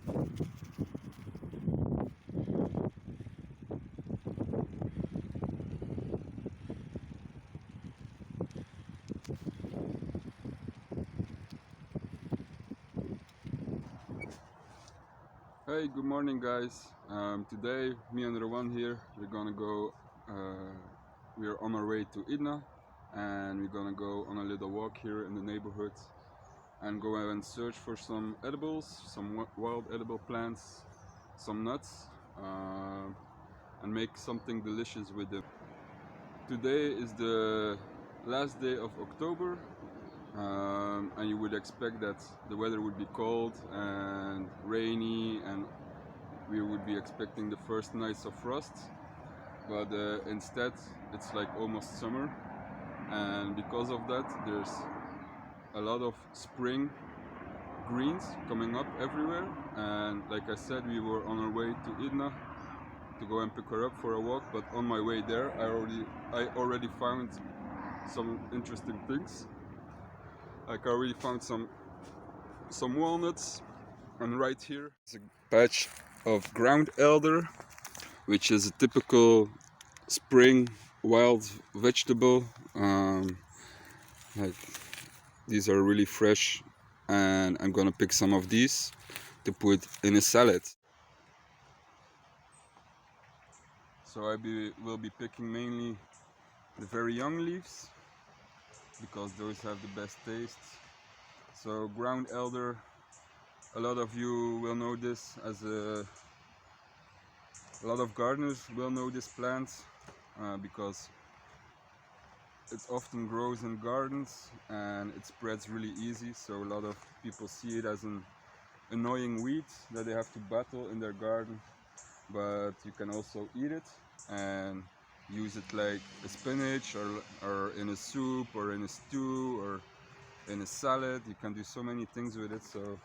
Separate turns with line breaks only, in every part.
Hey, good morning guys. Today me and Rowan here, we're gonna go, we're on our way to Idna, and we're gonna go on a little walk here in the neighborhood and go and search for some edibles, some wild edible plants, some nuts, and make something delicious with them. Today is the last day of October, and you would expect that the weather would be cold and rainy, and we would be expecting the first nights of frost, but instead it's like almost summer, and because of that there's a lot of spring greens coming up everywhere. And like I said, we were on our way to Idna to go and pick her up for a walk, but on my way there I already found some interesting things. Like I already found some walnuts, and right here is a patch of ground elder, which is a typical spring wild vegetable. Like, these are really fresh, and I'm gonna pick some of these to put in a salad. So will be picking mainly the very young leaves because those have the best taste. So ground elder, a lot of you will know this as a lot of gardeners will know this plant because it often grows in gardens and it spreads really easy, so a lot of people see it as an annoying weed that they have to battle in their garden, but you can also eat it and use it like a spinach, or in a soup, or in a stew, or in a salad. You can do so many things with it, so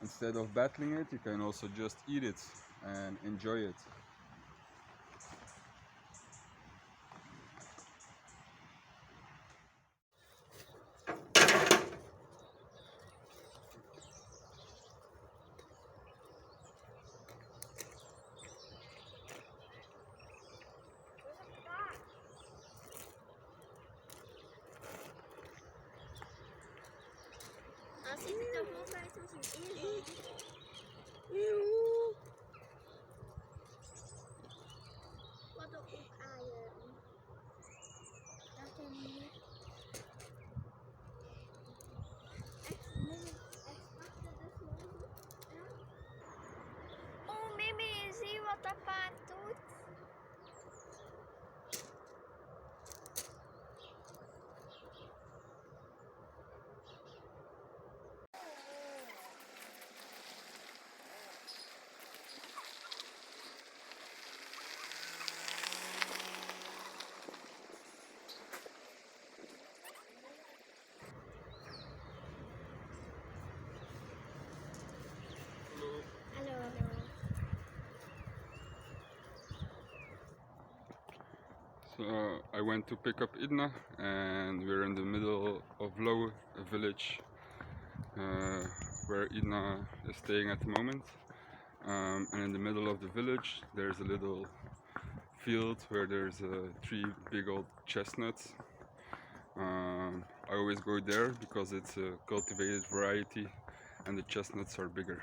instead of battling it, you can also just eat it and enjoy it.
Als ik het ervoor bij zoals een eerder. Wat ook aaien. Dat kan niet. Echt moeilijk. Echt achter de sloten. Oh, Mimi, zie wat dat paard doet.
So I went to pick up Idna, and we're in the middle of Lowe, a village where Idna is staying at the moment. And in the middle of the village there's a little field where there's 3 big old chestnuts. I always go there because it's a cultivated variety and the chestnuts are bigger.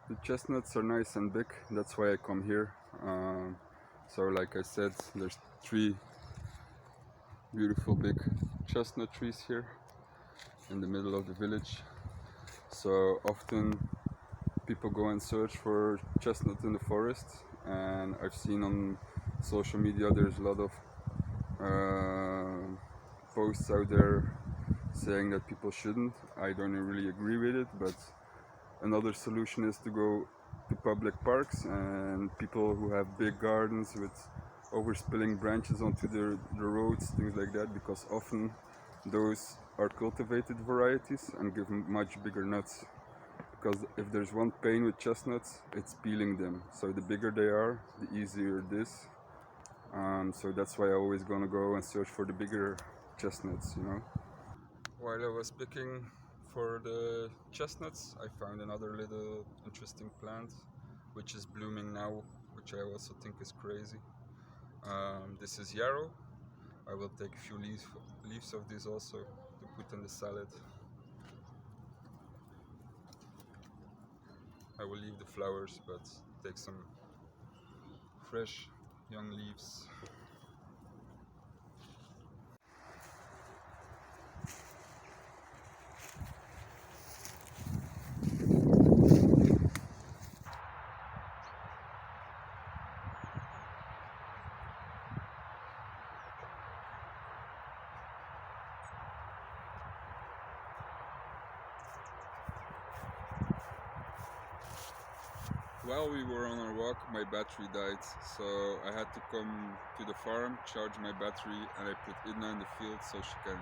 The chestnuts are nice and big, that's why I come here. So like I said, there's 3 beautiful big chestnut trees here in the middle of the village. So often people go and search for chestnut in the forest, and I've seen on social media there's a lot of posts out there saying that people shouldn't. I don't really agree with it, but another solution is to go to public parks and people who have big gardens with overspilling branches onto the roads, things like that, because often those are cultivated varieties and give much bigger nuts. Because if there's one pain with chestnuts, it's peeling them. So the bigger they are, the easier it is. So that's why I always gonna go and search for the bigger chestnuts, you know. While I was picking for the chestnuts, I found another little interesting plant which is blooming now, which I also think is crazy. This is yarrow. I will take a few leaves of this also to put in the salad. I will leave the flowers, but take some fresh young leaves. While we were on our walk, my battery died, so I had to come to the farm, charge my battery, and I put Idna in the field so she can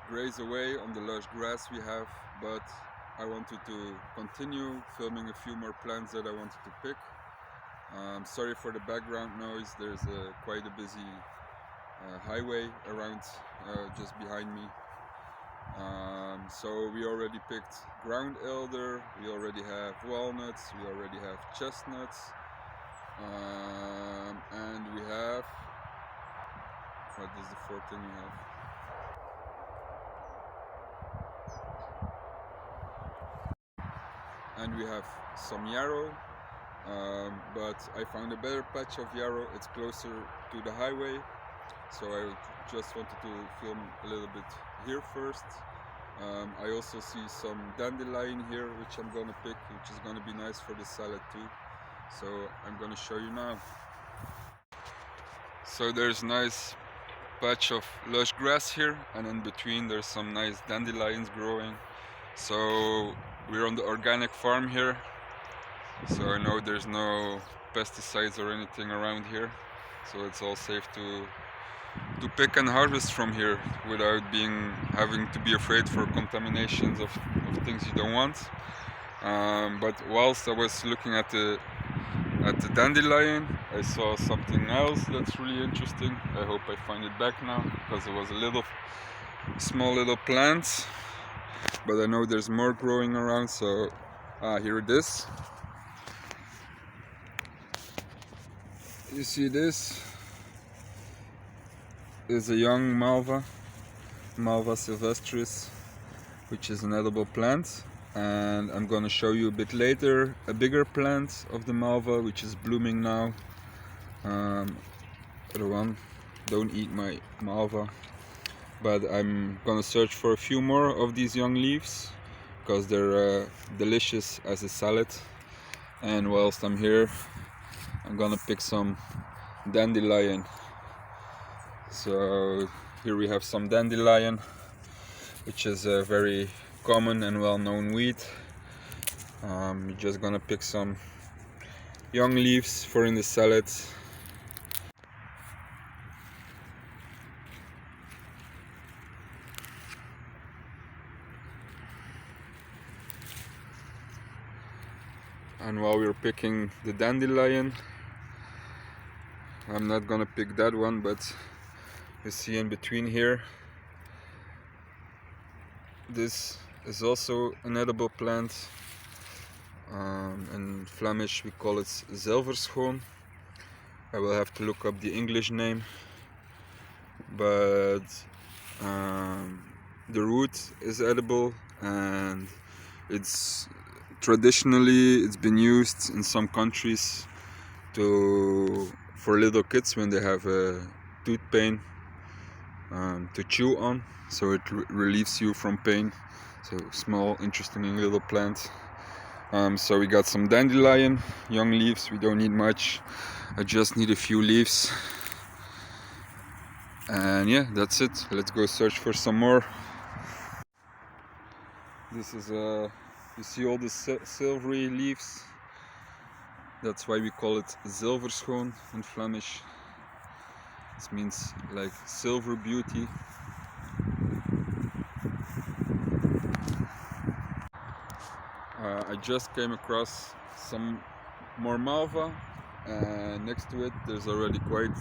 graze away on the lush grass we have. But I wanted to continue filming a few more plants that I wanted to pick. Sorry for the background noise, there's quite a busy highway around just behind me. So we already picked ground elder, we already have walnuts, we already have chestnuts, and we have, what is the 4th thing we have? And we have some yarrow, but I found a better patch of yarrow. It's closer to the highway, so I just wanted to film a little bit here first. I also see some dandelion here, which I'm gonna pick, which is gonna be nice for the salad too. So I'm gonna show you now. So there's a nice patch of lush grass here, and in between there's some nice dandelions growing. So we're on the organic farm here, so I know there's no pesticides or anything around here, so it's all safe to pick and harvest from here without having to be afraid for contaminations of things you don't want. But whilst I was looking at the dandelion, I saw something else that's really interesting. I hope I find it back now, because it was a small little plant, but I know there's more growing around. So here it is. You see, this is a young malva sylvestris, which is an edible plant, and I'm gonna show you a bit later a bigger plant of the malva, which is blooming now. Other one, don't eat my malva, but I'm gonna search for a few more of these young leaves because they're delicious as a salad. And whilst I'm here, I'm gonna pick some dandelion. So here we have some dandelion, which is a very common and well-known weed. We're just gonna pick some young leaves for in the salad. And while we're picking the dandelion, I'm not gonna pick that one, but you see in between here, this is also an edible plant. In Flemish we call it zilverschoon. I will have to look up the English name, but the root is edible and it's traditionally it's been used in some countries for little kids when they have a tooth pain, to chew on, so it relieves you from pain. So small interesting little plant. So we got some dandelion, young leaves. We don't need much, I just need a few leaves, and yeah, that's it. Let's go search for some more. This is you see all the silvery leaves, that's why we call it zilverschoon in Flemish. This means like silver beauty. I just came across some more malva, and next to it there's already quite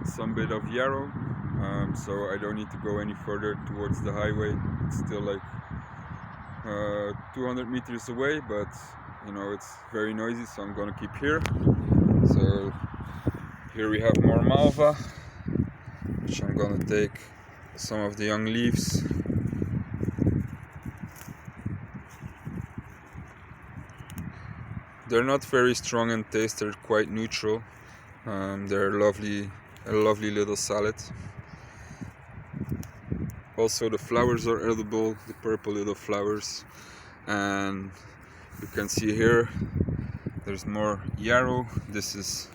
some bit of yarrow, so I don't need to go any further towards the highway. It's still like 200 meters away, but you know, it's very noisy, so I'm gonna keep here. So here we have more malva, which I'm gonna take some of the young leaves. They're not very strong in taste, they're quite neutral. They're a lovely little salad. Also the flowers are edible, the purple little flowers. And you can see here there's more yarrow. This is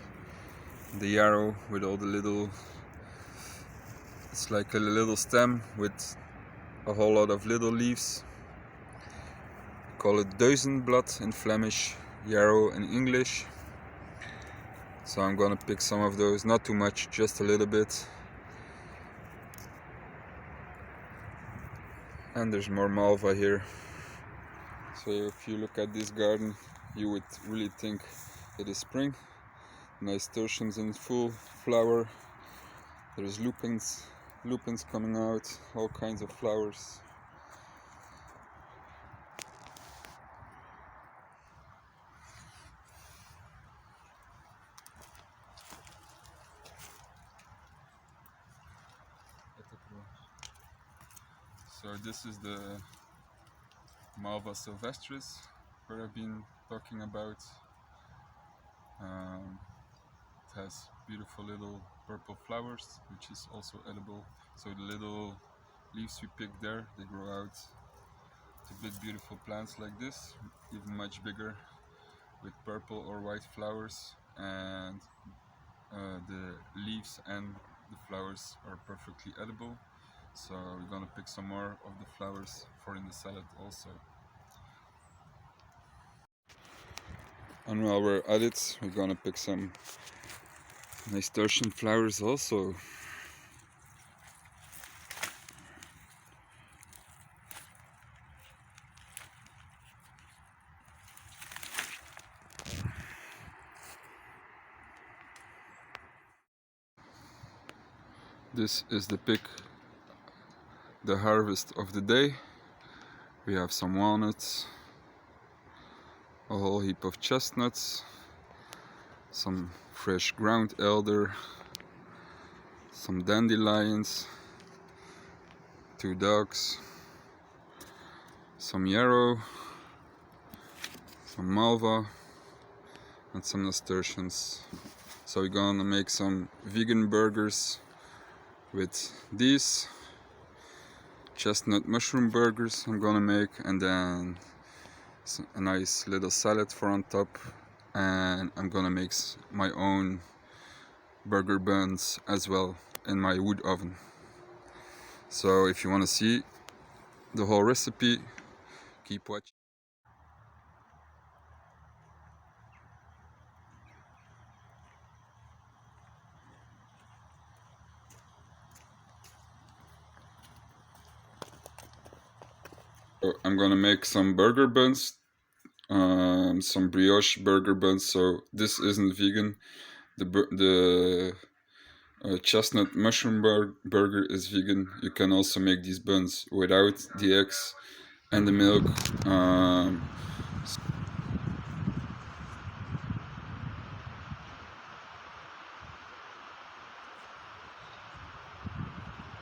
the yarrow with all the little, it's like a little stem with a whole lot of little leaves. We call it duizendblad in Flemish, yarrow in English. So I'm gonna pick some of those, not too much, just a little bit. And there's more malva here. So if you look at this garden, you would really think it is spring. Nasturtiums in full flower. There's lupins coming out, all kinds of flowers. So this is the Malva sylvestris, where I've been talking about. It has beautiful little purple flowers, which is also edible. So the little leaves we pick there, they grow out to big beautiful plants like this, even much bigger, with purple or white flowers, and the leaves and the flowers are perfectly edible. So we're gonna pick some more of the flowers for in the salad also. And while we're at it, we're gonna pick some nasturtium flowers also. This is the harvest of the day. We have some walnuts, a whole heap of chestnuts, some fresh ground elder, some dandelions, 2 dogs, some yarrow, some malva, and some nasturtiums. So we're gonna make some vegan burgers with these chestnut mushroom burgers I'm gonna make, and then a nice little salad for on top, and I'm gonna make my own burger buns as well in my wood oven. So if you want to see the whole recipe, keep watching. So I'm gonna make some burger buns, some brioche burger buns. So this isn't vegan. The chestnut mushroom burger is vegan. You can also make these buns without the eggs and the milk.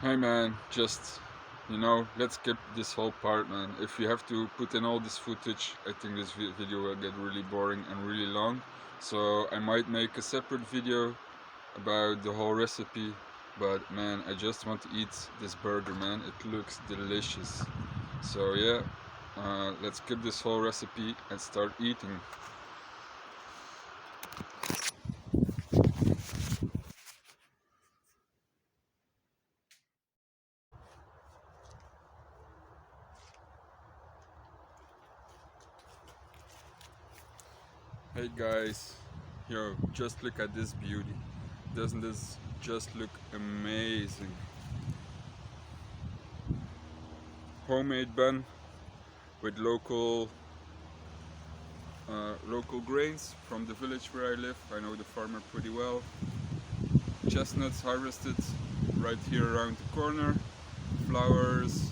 Hi man, just you know, let's skip this whole part, man. If you have to put in all this footage, I think this video will get really boring and really long. So I might make a separate video about the whole recipe. But man, I just want to eat this burger, man. It looks delicious. So yeah, let's skip this whole recipe and start eating. Hey guys, yo, just look at this beauty. Doesn't this just look amazing? Homemade bun with local grains from the village where I live. I know the farmer pretty well. Chestnuts harvested right here around the corner. Flowers,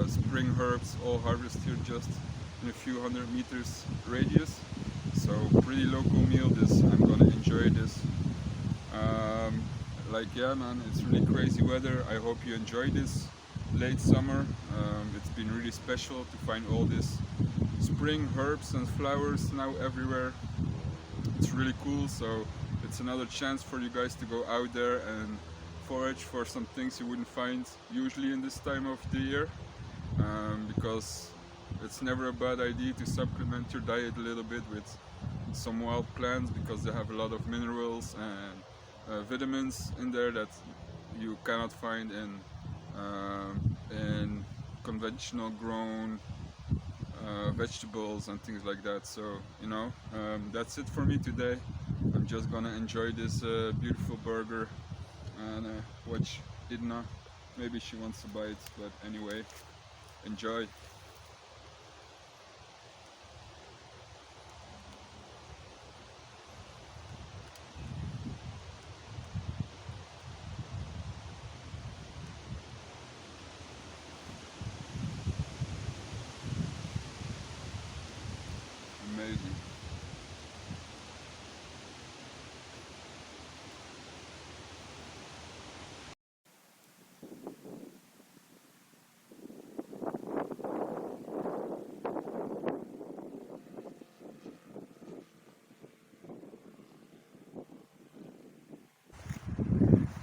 spring herbs, all harvested here just in a few hundred meters radius. So pretty local meal. This I'm gonna enjoy this. Like yeah, man, it's really crazy weather. I hope you enjoy this late summer. It's been really special to find all this spring herbs and flowers now everywhere. It's really cool. So it's another chance for you guys to go out there and forage for some things you wouldn't find usually in this time of the year, because it's never a bad idea to supplement your diet a little bit with some wild plants, because they have a lot of minerals and vitamins in there that you cannot find in conventional grown vegetables and things like that. So you know, that's it for me today. I'm just gonna enjoy this beautiful burger and watch Idna. Maybe she wants to buy it, but anyway, enjoy. Amazing.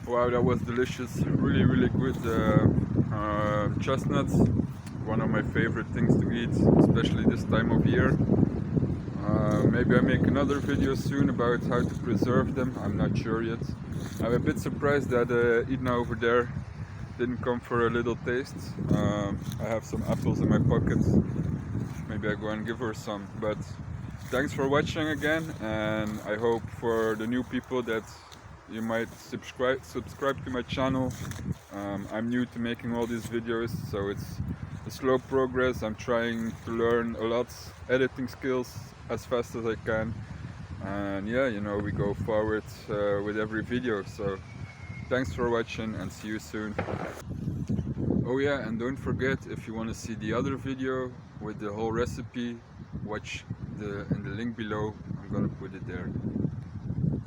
Wow, that was delicious. Really good chestnuts. One of my favorite things to eat, especially this time of year. Maybe I make another video soon about how to preserve them. I'm not sure yet. I'm a bit surprised that Idna over there didn't come for a little taste. I have some apples in my pocket. Maybe I go and give her some. But thanks for watching again, and I hope for the new people that you might subscribe to my channel. I'm new to making all these videos, so it's a slow progress. I'm trying to learn a lot, editing skills as fast as I can, and yeah, you know, we go forward with every video. So thanks for watching and see you soon. Oh yeah, and don't forget, if you want to see the other video with the whole recipe, watch in the link below. I'm gonna put it there.